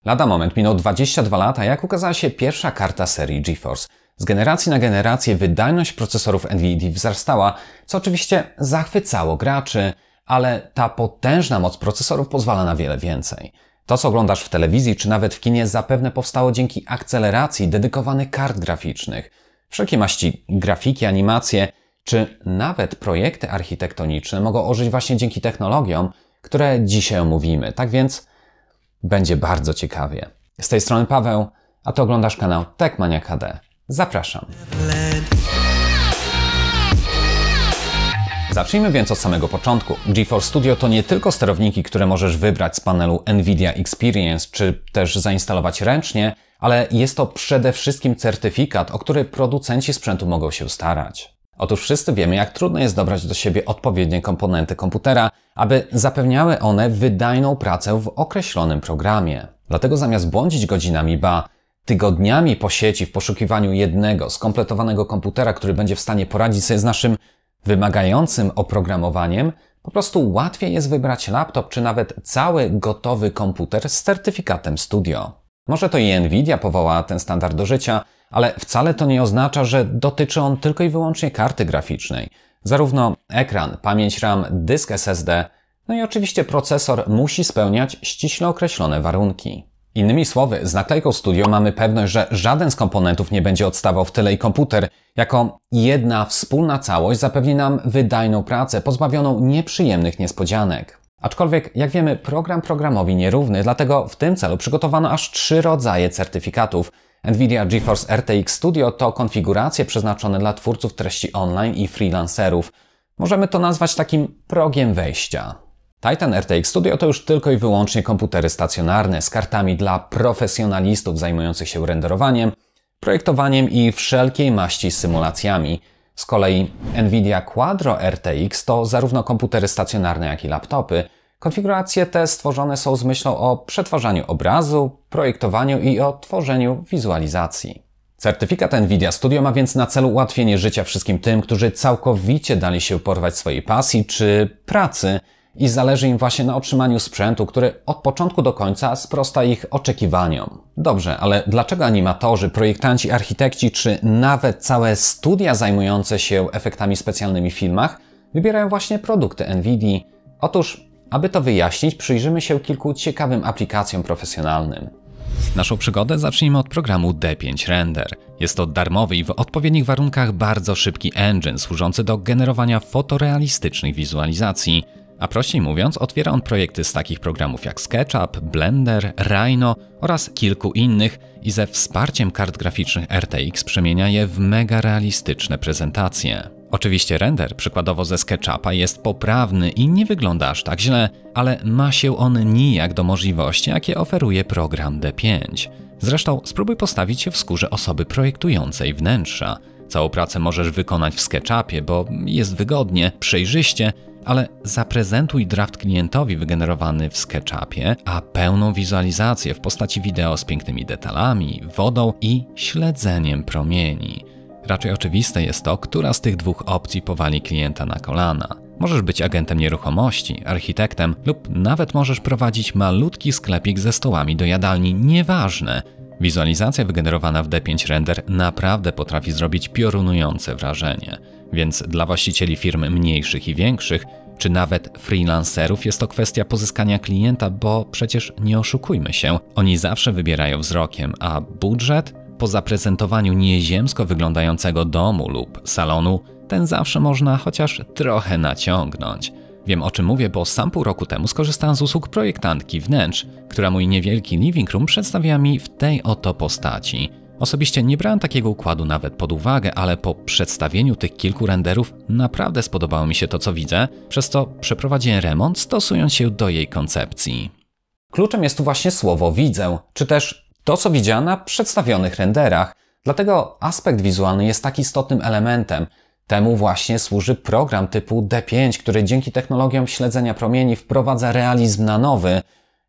Lada moment, minął 22 lata, jak ukazała się pierwsza karta serii GeForce. Z generacji na generację wydajność procesorów NVIDIA wzrastała, co oczywiście zachwycało graczy, ale ta potężna moc procesorów pozwala na wiele więcej. To, co oglądasz w telewizji czy nawet w kinie, zapewne powstało dzięki akceleracji dedykowanych kart graficznych. Wszelkie maści grafiki, animacje czy nawet projekty architektoniczne mogą ożyć właśnie dzięki technologiom, które dzisiaj omówimy. Tak więc będzie bardzo ciekawie. Z tej strony Paweł, a Ty oglądasz kanał Techmaniak HD. Zapraszam. Zacznijmy więc od samego początku. GeForce Studio to nie tylko sterowniki, które możesz wybrać z panelu NVIDIA Experience, czy też zainstalować ręcznie, ale jest to przede wszystkim certyfikat, o który producenci sprzętu mogą się starać. Otóż wszyscy wiemy, jak trudno jest dobrać do siebie odpowiednie komponenty komputera, aby zapewniały one wydajną pracę w określonym programie. Dlatego zamiast błądzić godzinami, ba tygodniami po sieci w poszukiwaniu jednego skompletowanego komputera, który będzie w stanie poradzić sobie z naszym wymagającym oprogramowaniem, po prostu łatwiej jest wybrać laptop czy nawet cały gotowy komputer z certyfikatem Studio. Może to i NVIDIA powołała ten standard do życia, ale wcale to nie oznacza, że dotyczy on tylko i wyłącznie karty graficznej. Zarówno ekran, pamięć RAM, dysk SSD, no i oczywiście procesor musi spełniać ściśle określone warunki. Innymi słowy, z naklejką Studio mamy pewność, że żaden z komponentów nie będzie odstawał w tyle i komputer jako jedna wspólna całość zapewni nam wydajną pracę pozbawioną nieprzyjemnych niespodzianek. Aczkolwiek, jak wiemy, program programowi nierówny, dlatego w tym celu przygotowano aż 3 rodzaje certyfikatów. NVIDIA GeForce RTX Studio to konfiguracje przeznaczone dla twórców treści online i freelancerów. Możemy to nazwać takim progiem wejścia. Titan RTX Studio to już tylko i wyłącznie komputery stacjonarne z kartami dla profesjonalistów zajmujących się renderowaniem, projektowaniem i wszelkiej maści symulacjami. Z kolei NVIDIA Quadro RTX to zarówno komputery stacjonarne, jak i laptopy. Konfiguracje te stworzone są z myślą o przetwarzaniu obrazu, projektowaniu i o tworzeniu wizualizacji. Certyfikat NVIDIA Studio ma więc na celu ułatwienie życia wszystkim tym, którzy całkowicie dali się porwać swojej pasji czy pracy i zależy im właśnie na otrzymaniu sprzętu, który od początku do końca sprosta ich oczekiwaniom. Dobrze, ale dlaczego animatorzy, projektanci, architekci czy nawet całe studia zajmujące się efektami specjalnymi w filmach wybierają właśnie produkty NVIDIA? Otóż, aby to wyjaśnić, przyjrzymy się kilku ciekawym aplikacjom profesjonalnym. Naszą przygodę zacznijmy od programu D5 Render. Jest to darmowy i w odpowiednich warunkach bardzo szybki engine służący do generowania fotorealistycznych wizualizacji. A prościej mówiąc, otwiera on projekty z takich programów jak SketchUp, Blender, Rhino oraz kilku innych i ze wsparciem kart graficznych RTX przemienia je w mega realistyczne prezentacje. Oczywiście render, przykładowo ze SketchUpa, jest poprawny i nie wygląda aż tak źle, ale ma się on nijak do możliwości, jakie oferuje program D5. Zresztą spróbuj postawić się w skórze osoby projektującej wnętrza. Całą pracę możesz wykonać w SketchUpie, bo jest wygodnie, przejrzyście, ale zaprezentuj draft klientowi wygenerowany w SketchUpie, a pełną wizualizację w postaci wideo z pięknymi detalami, wodą i śledzeniem promieni. Raczej oczywiste jest to, która z tych dwóch opcji powali klienta na kolana. Możesz być agentem nieruchomości, architektem lub nawet możesz prowadzić malutki sklepik ze stołami do jadalni, nieważne. Wizualizacja wygenerowana w D5 Render naprawdę potrafi zrobić piorunujące wrażenie. Więc dla właścicieli firm mniejszych i większych, czy nawet freelancerów jest to kwestia pozyskania klienta, bo przecież nie oszukujmy się, oni zawsze wybierają wzrokiem, a budżet po zaprezentowaniu nieziemsko wyglądającego domu lub salonu, ten zawsze można chociaż trochę naciągnąć. Wiem, o czym mówię, bo sam pół roku temu skorzystałem z usług projektantki wnętrz, która mój niewielki living room przedstawiła mi w tej oto postaci. Osobiście nie brałem takiego układu nawet pod uwagę, ale po przedstawieniu tych kilku renderów naprawdę spodobało mi się to, co widzę, przez co przeprowadziłem remont, stosując się do jej koncepcji. Kluczem jest tu właśnie słowo widzę, czy też to, co widziałem na przedstawionych renderach. Dlatego aspekt wizualny jest tak istotnym elementem. Temu właśnie służy program typu D5, który dzięki technologiom śledzenia promieni wprowadza realizm na nowy,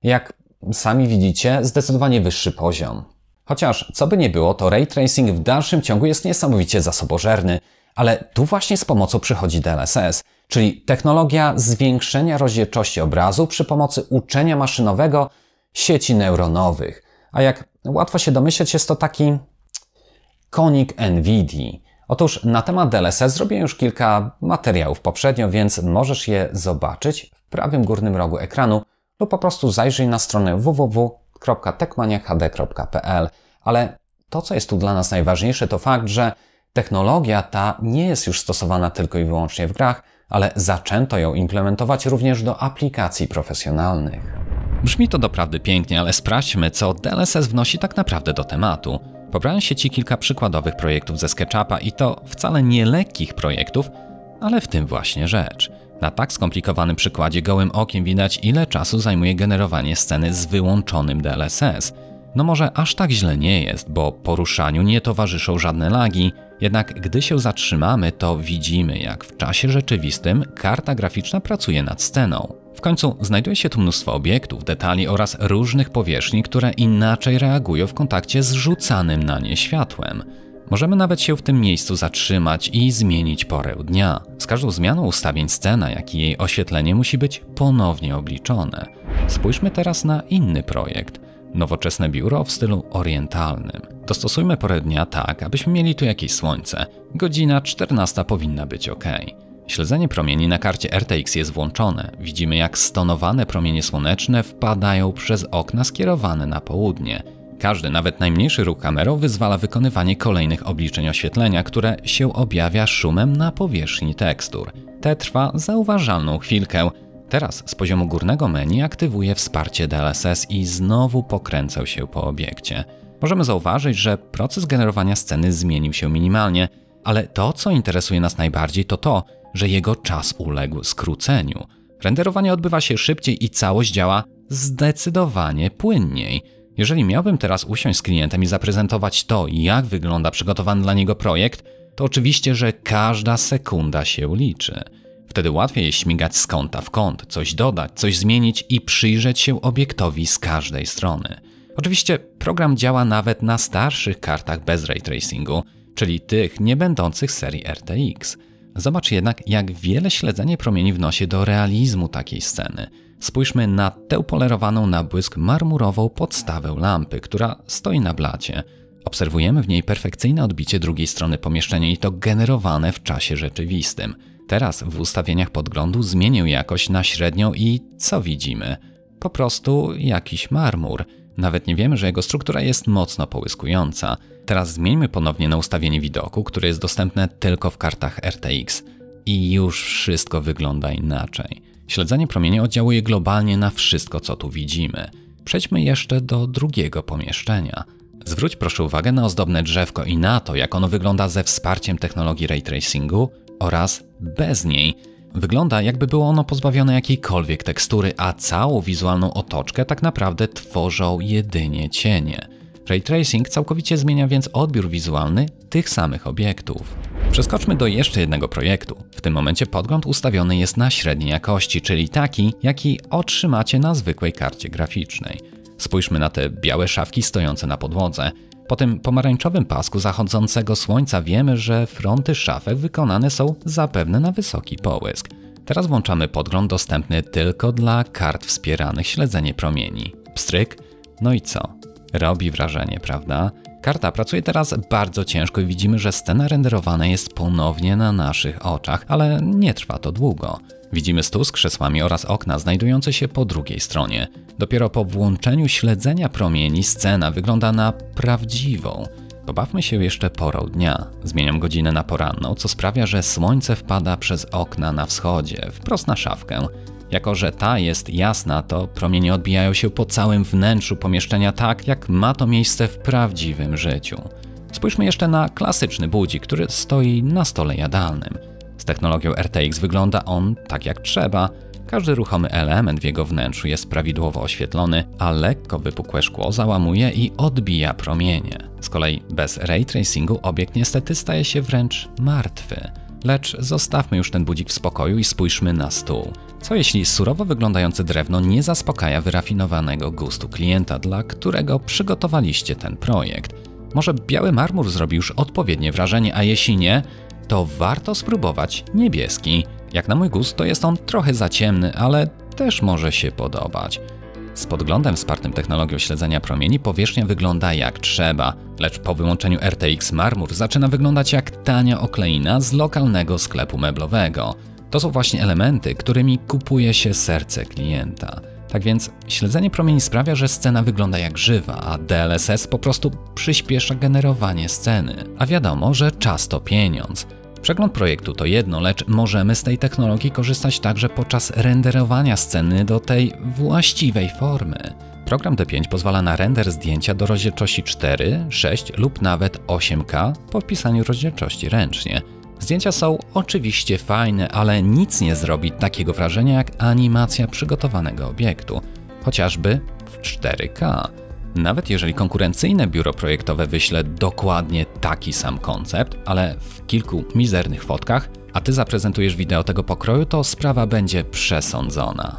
jak sami widzicie, zdecydowanie wyższy poziom. Chociaż, co by nie było, to ray tracing w dalszym ciągu jest niesamowicie zasobożerny, ale tu właśnie z pomocą przychodzi DLSS, czyli technologia zwiększenia rozdzielczości obrazu przy pomocy uczenia maszynowego sieci neuronowych. A jak łatwo się domyśleć, jest to taki konik NVIDIA. Otóż na temat DLSS zrobiłem już kilka materiałów poprzednio, więc możesz je zobaczyć w prawym górnym rogu ekranu lub po prostu zajrzyj na stronę www.techmaniachd.pl. Ale to, co jest tu dla nas najważniejsze, to fakt, że technologia ta nie jest już stosowana tylko i wyłącznie w grach, ale zaczęto ją implementować również do aplikacji profesjonalnych. Brzmi to doprawdy pięknie, ale sprawdźmy, co DLSS wnosi tak naprawdę do tematu. Pobrałem w sieci kilka przykładowych projektów ze SketchUpa i to wcale nie lekkich projektów, ale w tym właśnie rzecz. Na tak skomplikowanym przykładzie gołym okiem widać, ile czasu zajmuje generowanie sceny z wyłączonym DLSS. No może aż tak źle nie jest, bo poruszaniu nie towarzyszą żadne lagi, jednak gdy się zatrzymamy, to widzimy, jak w czasie rzeczywistym karta graficzna pracuje nad sceną. W końcu znajduje się tu mnóstwo obiektów, detali oraz różnych powierzchni, które inaczej reagują w kontakcie z rzucanym na nie światłem. Możemy nawet się w tym miejscu zatrzymać i zmienić porę dnia. Z każdą zmianą ustawień scena, jak i jej oświetlenie musi być ponownie obliczone. Spójrzmy teraz na inny projekt. Nowoczesne biuro w stylu orientalnym. Dostosujmy porę dnia tak, abyśmy mieli tu jakieś słońce. Godzina 14 powinna być ok. Śledzenie promieni na karcie RTX jest włączone. Widzimy, jak stonowane promienie słoneczne wpadają przez okna skierowane na południe. Każdy, nawet najmniejszy ruch kamerą wyzwala wykonywanie kolejnych obliczeń oświetlenia, które się objawia szumem na powierzchni tekstur. Te trwa zauważalną chwilkę. Teraz z poziomu górnego menu aktywuję wsparcie DLSS i znowu pokręcę się po obiekcie. Możemy zauważyć, że proces generowania sceny zmienił się minimalnie, ale to, co interesuje nas najbardziej, to to, że jego czas uległ skróceniu. Renderowanie odbywa się szybciej i całość działa zdecydowanie płynniej. Jeżeli miałbym teraz usiąść z klientem i zaprezentować to, jak wygląda przygotowany dla niego projekt, to oczywiście, że każda sekunda się liczy. Wtedy łatwiej jest śmigać z kąta w kąt, coś dodać, coś zmienić i przyjrzeć się obiektowi z każdej strony. Oczywiście program działa nawet na starszych kartach bez ray tracingu, czyli tych nie będących serii RTX. Zobacz jednak, jak wiele śledzenie promieni wnosi do realizmu takiej sceny. Spójrzmy na tę polerowaną na błysk marmurową podstawę lampy, która stoi na blacie. Obserwujemy w niej perfekcyjne odbicie drugiej strony pomieszczenia i to generowane w czasie rzeczywistym. Teraz w ustawieniach podglądu zmienię jakość na średnią i co widzimy? Po prostu jakiś marmur. Nawet nie wiemy, że jego struktura jest mocno połyskująca. Teraz zmieńmy ponownie na ustawienie widoku, które jest dostępne tylko w kartach RTX. I już wszystko wygląda inaczej. Śledzenie promieni oddziałuje globalnie na wszystko, co tu widzimy. Przejdźmy jeszcze do drugiego pomieszczenia. Zwróć proszę uwagę na ozdobne drzewko i na to, jak ono wygląda ze wsparciem technologii ray tracingu oraz bez niej. Wygląda, jakby było ono pozbawione jakiejkolwiek tekstury, a całą wizualną otoczkę tak naprawdę tworzą jedynie cienie. Ray tracing całkowicie zmienia więc odbiór wizualny tych samych obiektów. Przeskoczmy do jeszcze jednego projektu. W tym momencie podgląd ustawiony jest na średniej jakości, czyli taki, jaki otrzymacie na zwykłej karcie graficznej. Spójrzmy na te białe szafki stojące na podłodze. Po tym pomarańczowym pasku zachodzącego słońca wiemy, że fronty szafek wykonane są zapewne na wysoki połysk. Teraz włączamy podgląd dostępny tylko dla kart wspieranych śledzenie promieni. Pstryk. No i co? Robi wrażenie, prawda? Karta pracuje teraz bardzo ciężko i widzimy, że scena renderowana jest ponownie na naszych oczach, ale nie trwa to długo. Widzimy stół z krzesłami oraz okna znajdujące się po drugiej stronie. Dopiero po włączeniu śledzenia promieni scena wygląda na prawdziwą. Pobawmy się jeszcze porą dnia. Zmieniam godzinę na poranną, co sprawia, że słońce wpada przez okna na wschodzie, wprost na szafkę. Jako że ta jest jasna, to promienie odbijają się po całym wnętrzu pomieszczenia tak, jak ma to miejsce w prawdziwym życiu. Spójrzmy jeszcze na klasyczny budzik, który stoi na stole jadalnym. Z technologią RTX wygląda on tak jak trzeba. Każdy ruchomy element w jego wnętrzu jest prawidłowo oświetlony, a lekko wypukłe szkło załamuje i odbija promienie. Z kolei bez ray tracingu obiekt niestety staje się wręcz martwy. Lecz zostawmy już ten budzik w spokoju i spójrzmy na stół. Co jeśli surowo wyglądające drewno nie zaspokaja wyrafinowanego gustu klienta, dla którego przygotowaliście ten projekt? Może biały marmur zrobi już odpowiednie wrażenie, a jeśli nie, to warto spróbować niebieski. Jak na mój gust to jest on trochę za ciemny, ale też może się podobać. Z podglądem wspartym technologią śledzenia promieni powierzchnia wygląda jak trzeba, lecz po wyłączeniu RTX Marmur zaczyna wyglądać jak tania okleina z lokalnego sklepu meblowego. To są właśnie elementy, którymi kupuje się serce klienta. Tak więc śledzenie promieni sprawia, że scena wygląda jak żywa, a DLSS po prostu przyspiesza generowanie sceny. A wiadomo, że czas to pieniądz. Przegląd projektu to jedno, lecz możemy z tej technologii korzystać także podczas renderowania sceny do tej właściwej formy. Program D5 pozwala na render zdjęcia do rozdzielczości 4, 6 lub nawet 8K po wpisaniu rozdzielczości ręcznie. Zdjęcia są oczywiście fajne, ale nic nie zrobi takiego wrażenia jak animacja przygotowanego obiektu, chociażby w 4K. Nawet jeżeli konkurencyjne biuro projektowe wyśle dokładnie taki sam koncept, ale w kilku mizernych fotkach, a ty zaprezentujesz wideo tego pokroju, to sprawa będzie przesądzona.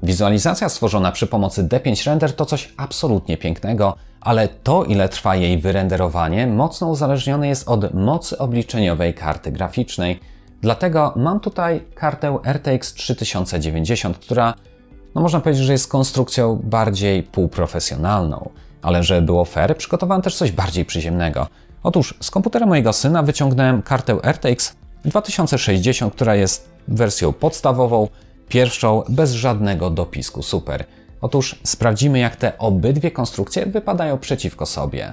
Wizualizacja stworzona przy pomocy D5 Render to coś absolutnie pięknego, ale to, ile trwa jej wyrenderowanie, mocno uzależnione jest od mocy obliczeniowej karty graficznej. Dlatego mam tutaj kartę RTX 3090, która można powiedzieć, że jest konstrukcją bardziej półprofesjonalną. Ale żeby było fair, przygotowałem też coś bardziej przyziemnego. Otóż z komputera mojego syna wyciągnąłem kartę RTX 2060, która jest wersją podstawową, pierwszą, bez żadnego dopisku super. Otóż sprawdzimy, jak te obydwie konstrukcje wypadają przeciwko sobie.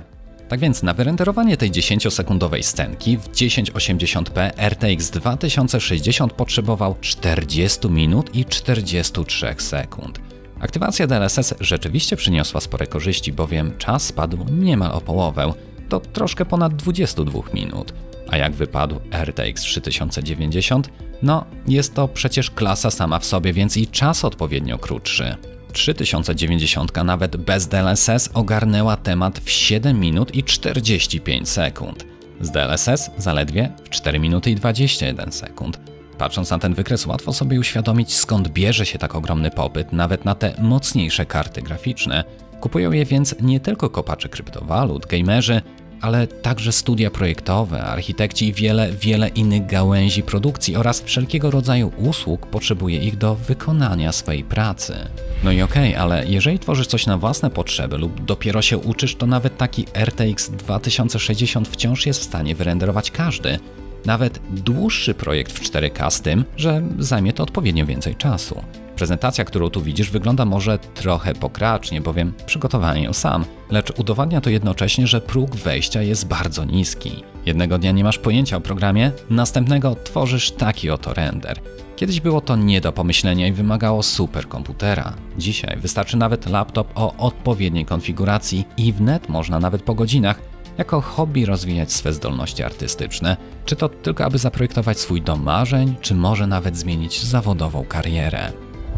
Tak więc na wyrenderowanie tej 10-sekundowej scenki w 1080p RTX 2060 potrzebował 40 minut i 43 sekund. Aktywacja DLSS rzeczywiście przyniosła spore korzyści, bowiem czas spadł niemal o połowę, do troszkę ponad 22 minut. A jak wypadł RTX 3090? No, jest to przecież klasa sama w sobie, więc i czas odpowiednio krótszy. 3090 nawet bez DLSS ogarnęła temat w 7 minut i 45 sekund. Z DLSS zaledwie w 4 minuty i 21 sekund. Patrząc na ten wykres, łatwo sobie uświadomić, skąd bierze się tak ogromny popyt nawet na te mocniejsze karty graficzne. Kupują je więc nie tylko kopacze kryptowalut, gamerzy, ale także studia projektowe, architekci i wiele innych gałęzi produkcji oraz wszelkiego rodzaju usług potrzebuje ich do wykonania swojej pracy. No i okej, ale jeżeli tworzysz coś na własne potrzeby lub dopiero się uczysz, to nawet taki RTX 2060 wciąż jest w stanie wyrenderować każdy. Nawet dłuższy projekt w 4K z tym, że zajmie to odpowiednio więcej czasu. Prezentacja, którą tu widzisz, wygląda może trochę pokracznie, bowiem przygotowałem ją sam, lecz udowadnia to jednocześnie, że próg wejścia jest bardzo niski. Jednego dnia nie masz pojęcia o programie, następnego tworzysz taki oto render. Kiedyś było to nie do pomyślenia i wymagało superkomputera. Dzisiaj wystarczy nawet laptop o odpowiedniej konfiguracji i wnet można nawet po godzinach jako hobby rozwijać swe zdolności artystyczne, czy to tylko aby zaprojektować swój dom marzeń, czy może nawet zmienić zawodową karierę.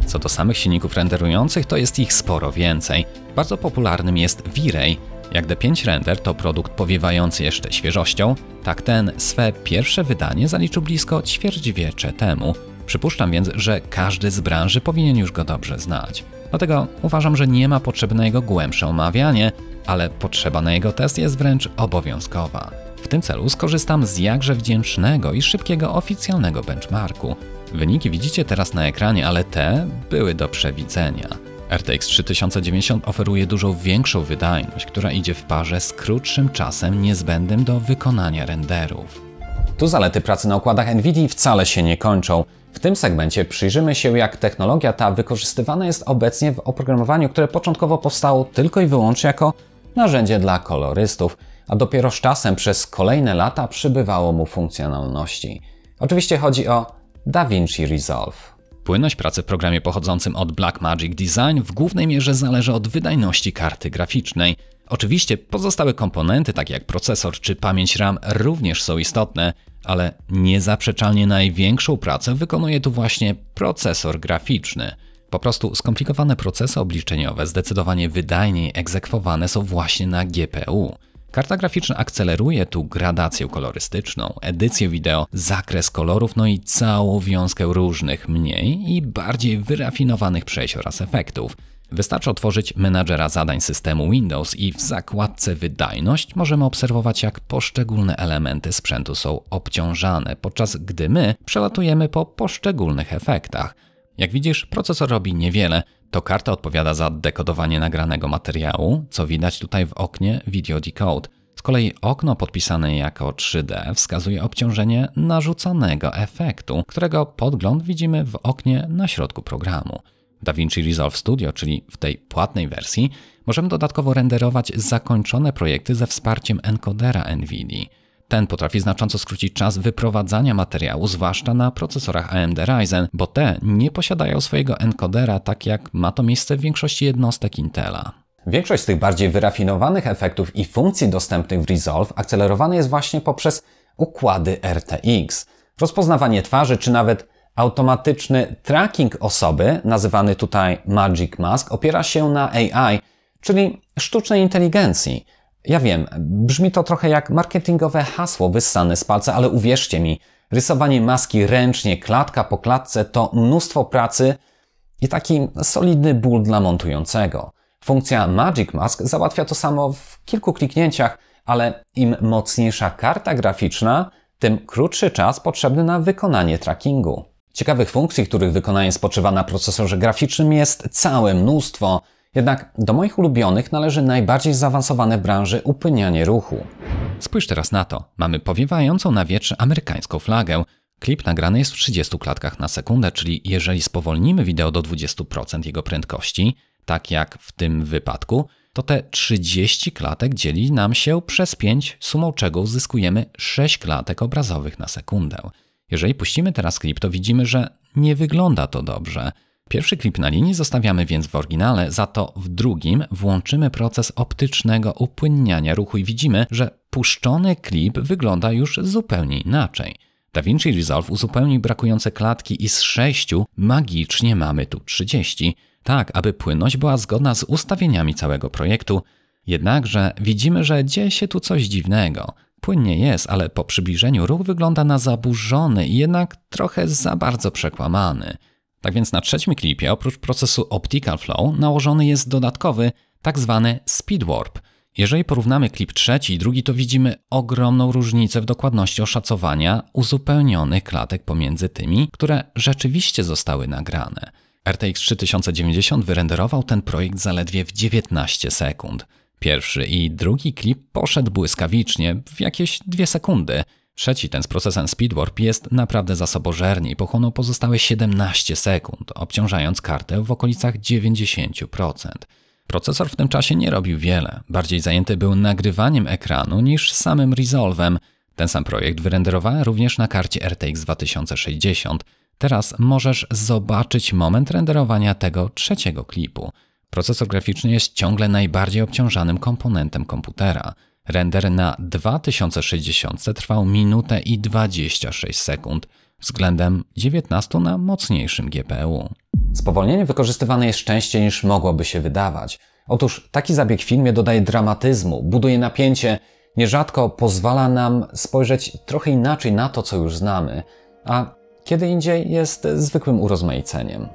Co do samych silników renderujących, to jest ich sporo więcej. Bardzo popularnym jest V-Ray. Jak D5 Render to produkt powiewający jeszcze świeżością, tak ten swe pierwsze wydanie zaliczył blisko ćwierćwiecze temu. Przypuszczam więc, że każdy z branży powinien już go dobrze znać. Dlatego uważam, że nie ma potrzeby na jego głębsze omawianie, ale potrzeba na jego test jest wręcz obowiązkowa. W tym celu skorzystam z jakże wdzięcznego i szybkiego oficjalnego benchmarku. Wyniki widzicie teraz na ekranie, ale te były do przewidzenia. RTX 3090 oferuje dużo większą wydajność, która idzie w parze z krótszym czasem niezbędnym do wykonania renderów. Tu zalety pracy na układach NVIDIA wcale się nie kończą. W tym segmencie przyjrzymy się, jak technologia ta wykorzystywana jest obecnie w oprogramowaniu, które początkowo powstało tylko i wyłącznie jako narzędzie dla kolorystów, a dopiero z czasem przez kolejne lata przybywało mu funkcjonalności. Oczywiście chodzi o DaVinci Resolve. Płynność pracy w programie pochodzącym od Blackmagic Design w głównej mierze zależy od wydajności karty graficznej. Oczywiście pozostałe komponenty, takie jak procesor czy pamięć RAM, również są istotne, ale niezaprzeczalnie największą pracę wykonuje tu właśnie procesor graficzny. Po prostu skomplikowane procesy obliczeniowe zdecydowanie wydajniej egzekwowane są właśnie na GPU. Karta graficzna akceleruje tu gradację kolorystyczną, edycję wideo, zakres kolorów, no i całą wiązkę różnych mniej i bardziej wyrafinowanych przejść oraz efektów. Wystarczy otworzyć menadżera zadań systemu Windows i w zakładce Wydajność możemy obserwować, jak poszczególne elementy sprzętu są obciążane, podczas gdy my przelatujemy po poszczególnych efektach. Jak widzisz, procesor robi niewiele, To karta odpowiada za dekodowanie nagranego materiału, co widać tutaj w oknie Video Decode. Z kolei okno podpisane jako 3D wskazuje obciążenie narzuconego efektu, którego podgląd widzimy w oknie na środku programu. W DaVinci Resolve Studio, czyli w tej płatnej wersji, możemy dodatkowo renderować zakończone projekty ze wsparciem encodera NVIDIA. Ten potrafi znacząco skrócić czas wyprowadzania materiału, zwłaszcza na procesorach AMD Ryzen, bo te nie posiadają swojego encodera, tak jak ma to miejsce w większości jednostek Intela. Większość z tych bardziej wyrafinowanych efektów i funkcji dostępnych w Resolve akcelerowane jest właśnie poprzez układy RTX. Rozpoznawanie twarzy czy nawet automatyczny tracking osoby, nazywany tutaj Magic Mask, opiera się na AI, czyli sztucznej inteligencji. Ja wiem, brzmi to trochę jak marketingowe hasło wyssane z palca, ale uwierzcie mi, rysowanie maski ręcznie, klatka po klatce to mnóstwo pracy i taki solidny ból dla montującego. Funkcja Magic Mask załatwia to samo w kilku kliknięciach, ale im mocniejsza karta graficzna, tym krótszy czas potrzebny na wykonanie trackingu. Ciekawych funkcji, których wykonanie spoczywa na procesorze graficznym, jest całe mnóstwo. Jednak do moich ulubionych należy najbardziej zaawansowane w branży upłynianie ruchu. Spójrz teraz na to. Mamy powiewającą na wietrze amerykańską flagę. Klip nagrany jest w 30 klatkach na sekundę, czyli jeżeli spowolnimy wideo do 20% jego prędkości, tak jak w tym wypadku, to te 30 klatek dzieli nam się przez 5, sumą czego uzyskujemy 6 klatek obrazowych na sekundę. Jeżeli puścimy teraz klip, to widzimy, że nie wygląda to dobrze. Pierwszy klip na linii zostawiamy więc w oryginale, za to w drugim włączymy proces optycznego upłynniania ruchu i widzimy, że puszczony klip wygląda już zupełnie inaczej. DaVinci Resolve uzupełni brakujące klatki i z 6 magicznie mamy tu 30, tak aby płynność była zgodna z ustawieniami całego projektu. Jednakże widzimy, że dzieje się tu coś dziwnego. Płynnie jest, ale po przybliżeniu ruch wygląda na zaburzony i jednak trochę za bardzo przekłamany. Tak więc na trzecim klipie oprócz procesu Optical Flow nałożony jest dodatkowy, tak zwany Speed Warp. Jeżeli porównamy klip trzeci i drugi, to widzimy ogromną różnicę w dokładności oszacowania uzupełnionych klatek pomiędzy tymi, które rzeczywiście zostały nagrane. RTX 3090 wyrenderował ten projekt zaledwie w 19 sekund. Pierwszy i drugi klip poszedł błyskawicznie, w jakieś 2 sekundy. Trzeci, ten z procesem Speed Warp, jest naprawdę zasobożerny i pochłonął pozostałe 17 sekund, obciążając kartę w okolicach 90%. Procesor w tym czasie nie robił wiele, bardziej zajęty był nagrywaniem ekranu niż samym Resolve'em. Ten sam projekt wyrenderowałem również na karcie RTX 2060. Teraz możesz zobaczyć moment renderowania tego trzeciego klipu. Procesor graficzny jest ciągle najbardziej obciążanym komponentem komputera. Render na 2060 trwał minutę i 26 sekund, względem 19 na mocniejszym GPU. Spowolnienie wykorzystywane jest częściej niż mogłoby się wydawać. Otóż taki zabieg w filmie dodaje dramatyzmu, buduje napięcie, nierzadko pozwala nam spojrzeć trochę inaczej na to, co już znamy, a kiedy indziej jest zwykłym urozmaiceniem.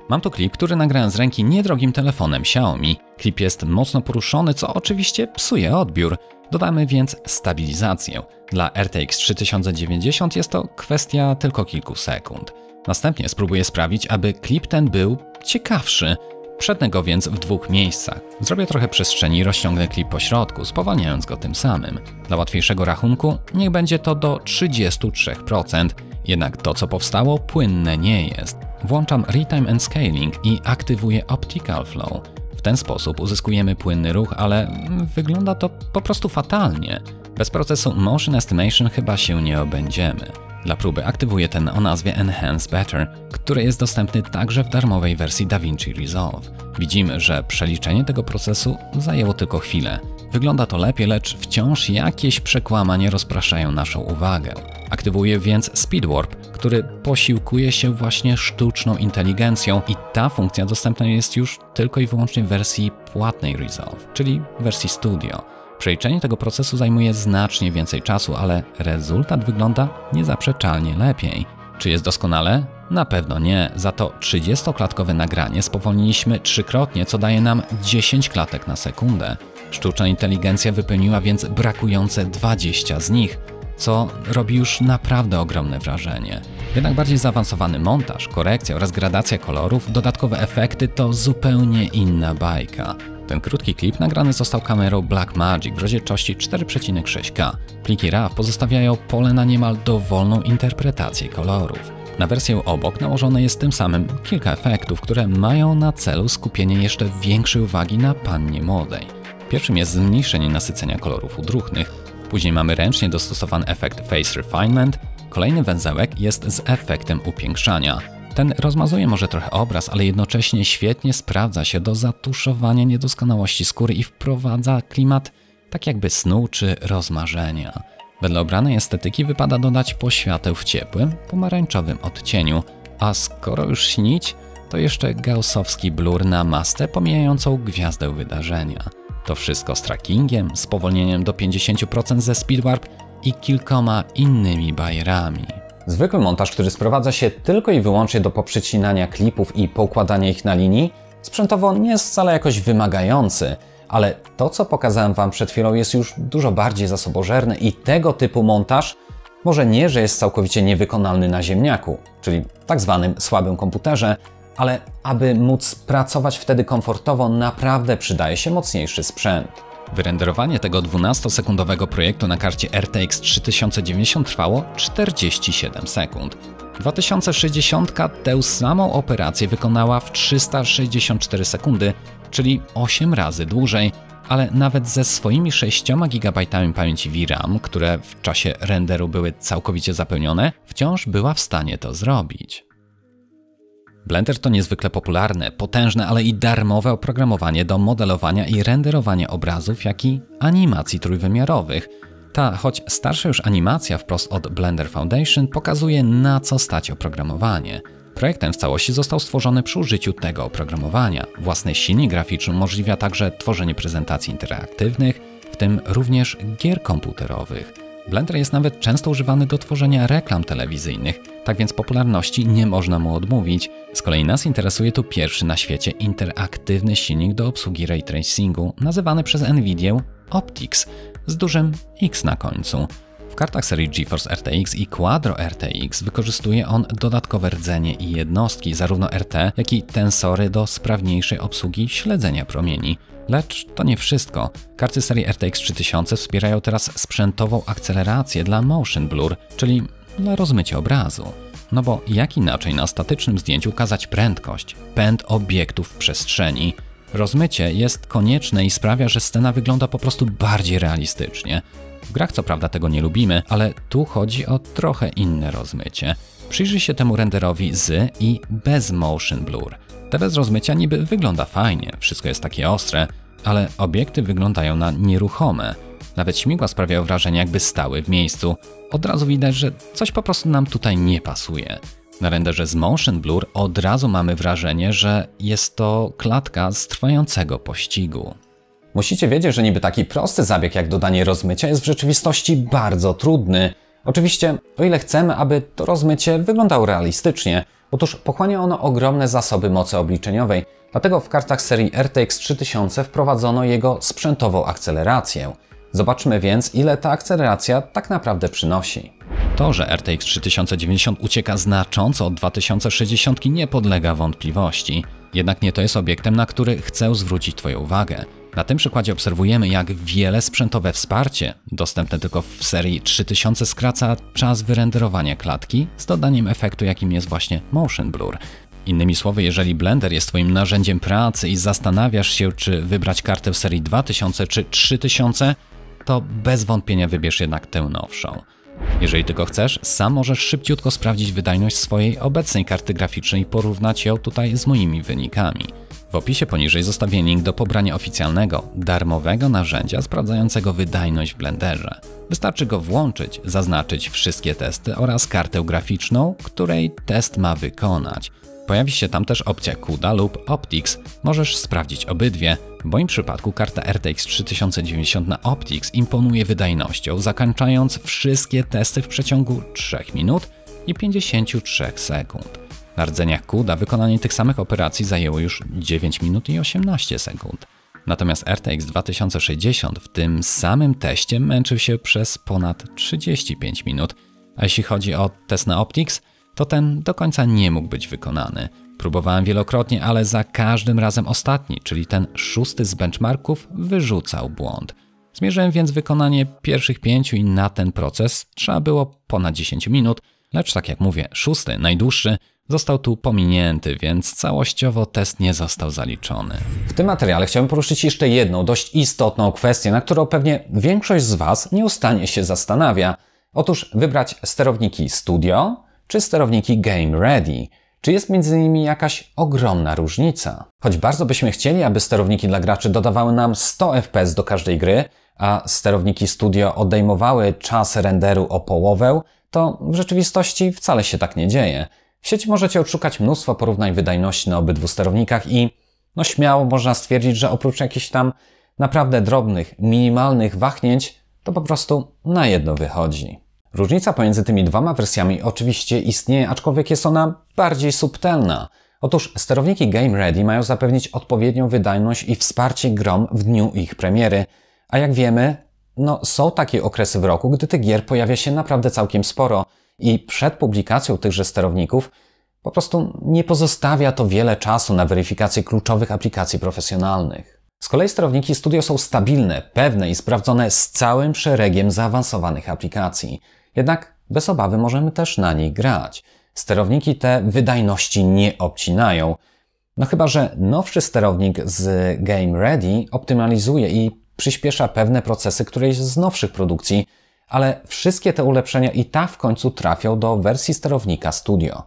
Mam tu klip, który nagrałem z ręki niedrogim telefonem Xiaomi. Klip jest mocno poruszony, co oczywiście psuje odbiór. Dodamy więc stabilizację. Dla RTX 3090 jest to kwestia tylko kilku sekund. Następnie spróbuję sprawić, aby klip ten był ciekawszy. Przetnę go więc w 2 miejscach. Zrobię trochę przestrzeni i rozciągnę klip po środku, spowalniając go tym samym. Dla łatwiejszego rachunku niech będzie to do 33%. Jednak to, co powstało, płynne nie jest. Włączam Retime and Scaling i aktywuję Optical Flow. W ten sposób uzyskujemy płynny ruch, ale wygląda to po prostu fatalnie. Bez procesu Motion Estimation chyba się nie obędziemy. Dla próby aktywuję ten o nazwie Enhance Better, który jest dostępny także w darmowej wersji DaVinci Resolve. Widzimy, że przeliczenie tego procesu zajęło tylko chwilę. Wygląda to lepiej, lecz wciąż jakieś przekłamania rozpraszają naszą uwagę. Aktywuję więc Speed Warp, który posiłkuje się właśnie sztuczną inteligencją i ta funkcja dostępna jest już tylko i wyłącznie w wersji płatnej Resolve, czyli w wersji Studio. Przeliczenie tego procesu zajmuje znacznie więcej czasu, ale rezultat wygląda niezaprzeczalnie lepiej. Czy jest doskonale? Na pewno nie. Za to 30-klatkowe nagranie spowolniliśmy 3-krotnie, co daje nam 10 klatek na sekundę. Sztuczna inteligencja wypełniła więc brakujące 20 z nich, co robi już naprawdę ogromne wrażenie. Jednak bardziej zaawansowany montaż, korekcja oraz gradacja kolorów, dodatkowe efekty to zupełnie inna bajka. Ten krótki klip nagrany został kamerą Blackmagic w rozdzielczości 4,6K. Pliki RAW pozostawiają pole na niemal dowolną interpretację kolorów. Na wersję obok nałożone jest tym samym kilka efektów, które mają na celu skupienie jeszcze większej uwagi na pannie młodej. Pierwszym jest zmniejszenie nasycenia kolorów udruchnych, później mamy ręcznie dostosowany efekt Face Refinement, kolejny węzełek jest z efektem upiększania. Ten rozmazuje może trochę obraz, ale jednocześnie świetnie sprawdza się do zatuszowania niedoskonałości skóry i wprowadza klimat tak jakby snu czy rozmarzenia. Wedle obranej estetyki wypada dodać poświateł w ciepłym, pomarańczowym odcieniu, a skoro już śnić, to jeszcze gaussowski blur na masce pomijającą gwiazdę wydarzenia. To wszystko z trackingiem, spowolnieniem do 50% ze speedwarp i kilkoma innymi bajerami. Zwykły montaż, który sprowadza się tylko i wyłącznie do poprzecinania klipów i poukładania ich na linii, sprzętowo nie jest wcale jakoś wymagający, ale to, co pokazałem Wam przed chwilą, jest już dużo bardziej zasobożerne i tego typu montaż może nie, że jest całkowicie niewykonalny na ziemniaku, czyli tak zwanym słabym komputerze, ale aby móc pracować wtedy komfortowo, naprawdę przydaje się mocniejszy sprzęt. Wyrenderowanie tego 12-sekundowego projektu na karcie RTX 3090 trwało 47 sekund. 2060 tę samą operację wykonała w 364 sekundy, czyli 8 razy dłużej, ale nawet ze swoimi 6 GB pamięci VRAM, które w czasie renderu były całkowicie zapełnione, wciąż była w stanie to zrobić. Blender to niezwykle popularne, potężne, ale i darmowe oprogramowanie do modelowania i renderowania obrazów, jak i animacji trójwymiarowych. Ta, choć starsza już animacja wprost od Blender Foundation pokazuje, na co stać oprogramowanie. Projekt ten w całości został stworzony przy użyciu tego oprogramowania. Własny silnik graficzny umożliwia także tworzenie prezentacji interaktywnych, w tym również gier komputerowych. Blender jest nawet często używany do tworzenia reklam telewizyjnych, tak więc popularności nie można mu odmówić. Z kolei nas interesuje tu pierwszy na świecie interaktywny silnik do obsługi ray tracingu, nazywany przez Nvidię Optics, z dużym X na końcu. W kartach serii GeForce RTX i Quadro RTX wykorzystuje on dodatkowe rdzenie i jednostki, zarówno RT, jak i tensory do sprawniejszej obsługi śledzenia promieni. Lecz to nie wszystko. Karty serii RTX 3000 wspierają teraz sprzętową akcelerację dla motion blur, czyli dla rozmycia obrazu. No bo jak inaczej na statycznym zdjęciu ukazać prędkość, pęd obiektów w przestrzeni? Rozmycie jest konieczne i sprawia, że scena wygląda po prostu bardziej realistycznie. W grach co prawda tego nie lubimy, ale tu chodzi o trochę inne rozmycie. Przyjrzyj się temu renderowi z i bez motion blur. Te bez rozmycia niby wygląda fajnie, wszystko jest takie ostre, ale obiekty wyglądają na nieruchome. Nawet śmigła sprawiają wrażenie, jakby stały w miejscu. Od razu widać, że coś po prostu nam tutaj nie pasuje. Na renderze z motion blur od razu mamy wrażenie, że jest to klatka z trwającego pościgu. Musicie wiedzieć, że niby taki prosty zabieg jak dodanie rozmycia jest w rzeczywistości bardzo trudny. Oczywiście, o ile chcemy, aby to rozmycie wyglądało realistycznie, otóż pochłania ono ogromne zasoby mocy obliczeniowej, dlatego w kartach serii RTX 3000 wprowadzono jego sprzętową akcelerację. Zobaczmy więc, ile ta akceleracja tak naprawdę przynosi. To, że RTX 3090 ucieka znacząco od 2060 nie podlega wątpliwości. Jednak nie to jest obiektem, na który chcę zwrócić Twoją uwagę. Na tym przykładzie obserwujemy, jak wiele sprzętowe wsparcie, dostępne tylko w serii 3000, skraca czas wyrenderowania klatki z dodaniem efektu, jakim jest właśnie motion blur. Innymi słowy, jeżeli Blender jest Twoim narzędziem pracy i zastanawiasz się, czy wybrać kartę w serii 2000 czy 3000, to bez wątpienia wybierz jednak tę nowszą. Jeżeli tylko chcesz, sam możesz szybciutko sprawdzić wydajność swojej obecnej karty graficznej i porównać ją tutaj z moimi wynikami. W opisie poniżej zostawię link do pobrania oficjalnego, darmowego narzędzia sprawdzającego wydajność w Blenderze. Wystarczy go włączyć, zaznaczyć wszystkie testy oraz kartę graficzną, której test ma wykonać. Pojawi się tam też opcja CUDA lub Optics. Możesz sprawdzić obydwie. W moim przypadku karta RTX 3090 na Optics imponuje wydajnością, zakończając wszystkie testy w przeciągu 3 minut i 53 sekund. Na rdzeniach CUDA wykonanie tych samych operacji zajęło już 9 minut i 18 sekund. Natomiast RTX 2060 w tym samym teście męczył się przez ponad 35 minut, a jeśli chodzi o test na Optix, to ten do końca nie mógł być wykonany. Próbowałem wielokrotnie, ale za każdym razem ostatni, czyli ten 6 z benchmarków, wyrzucał błąd. Zmierzyłem więc wykonanie pierwszych 5 i na ten proces trzeba było ponad 10 minut, lecz tak jak mówię, 6, najdłuższy, został tu pominięty, więc całościowo test nie został zaliczony. W tym materiale chciałbym poruszyć jeszcze jedną dość istotną kwestię, na którą pewnie większość z Was nieustannie się zastanawia. Otóż wybrać sterowniki Studio czy sterowniki Game Ready. Czy jest między nimi jakaś ogromna różnica? Choć bardzo byśmy chcieli, aby sterowniki dla graczy dodawały nam 100 FPS do każdej gry, a sterowniki Studio odejmowały czas renderu o połowę, to w rzeczywistości wcale się tak nie dzieje. W sieci możecie odszukać mnóstwo porównań wydajności na obydwu sterownikach i śmiało można stwierdzić, że oprócz jakichś tam naprawdę drobnych, minimalnych wahnięć, to po prostu na jedno wychodzi. Różnica pomiędzy tymi dwoma wersjami oczywiście istnieje, aczkolwiek jest ona bardziej subtelna. Otóż sterowniki Game Ready mają zapewnić odpowiednią wydajność i wsparcie grom w dniu ich premiery, a jak wiemy, są takie okresy w roku, gdy tych gier pojawia się naprawdę całkiem sporo i przed publikacją tychże sterowników po prostu nie pozostawia to wiele czasu na weryfikację kluczowych aplikacji profesjonalnych. Z kolei sterowniki Studio są stabilne, pewne i sprawdzone z całym szeregiem zaawansowanych aplikacji. Jednak bez obawy możemy też na nich grać. Sterowniki te wydajności nie obcinają. Chyba że nowszy sterownik z Game Ready optymalizuje i przyspiesza pewne procesy którejś z nowszych produkcji, ale wszystkie te ulepszenia i tak w końcu trafią do wersji sterownika Studio.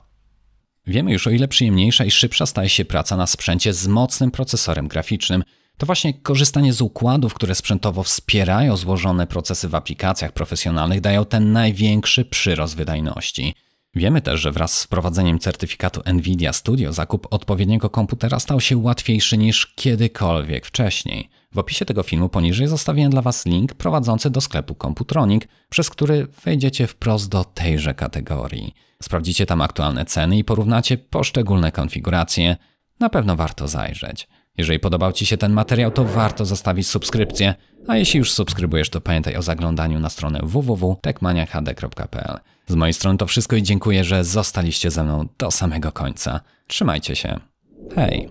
Wiemy już, o ile przyjemniejsza i szybsza staje się praca na sprzęcie z mocnym procesorem graficznym. To właśnie korzystanie z układów, które sprzętowo wspierają złożone procesy w aplikacjach profesjonalnych, dają ten największy przyrost wydajności. Wiemy też, że wraz z wprowadzeniem certyfikatu NVIDIA Studio zakup odpowiedniego komputera stał się łatwiejszy niż kiedykolwiek wcześniej. W opisie tego filmu poniżej zostawiłem dla Was link prowadzący do sklepu Computronic, przez który wejdziecie wprost do tejże kategorii. Sprawdzicie tam aktualne ceny i porównacie poszczególne konfiguracje. Na pewno warto zajrzeć. Jeżeli podobał Ci się ten materiał, to warto zostawić subskrypcję, a jeśli już subskrybujesz, to pamiętaj o zaglądaniu na stronę www.techmaniachd.pl. Z mojej strony to wszystko i dziękuję, że zostaliście ze mną do samego końca. Trzymajcie się. Hej!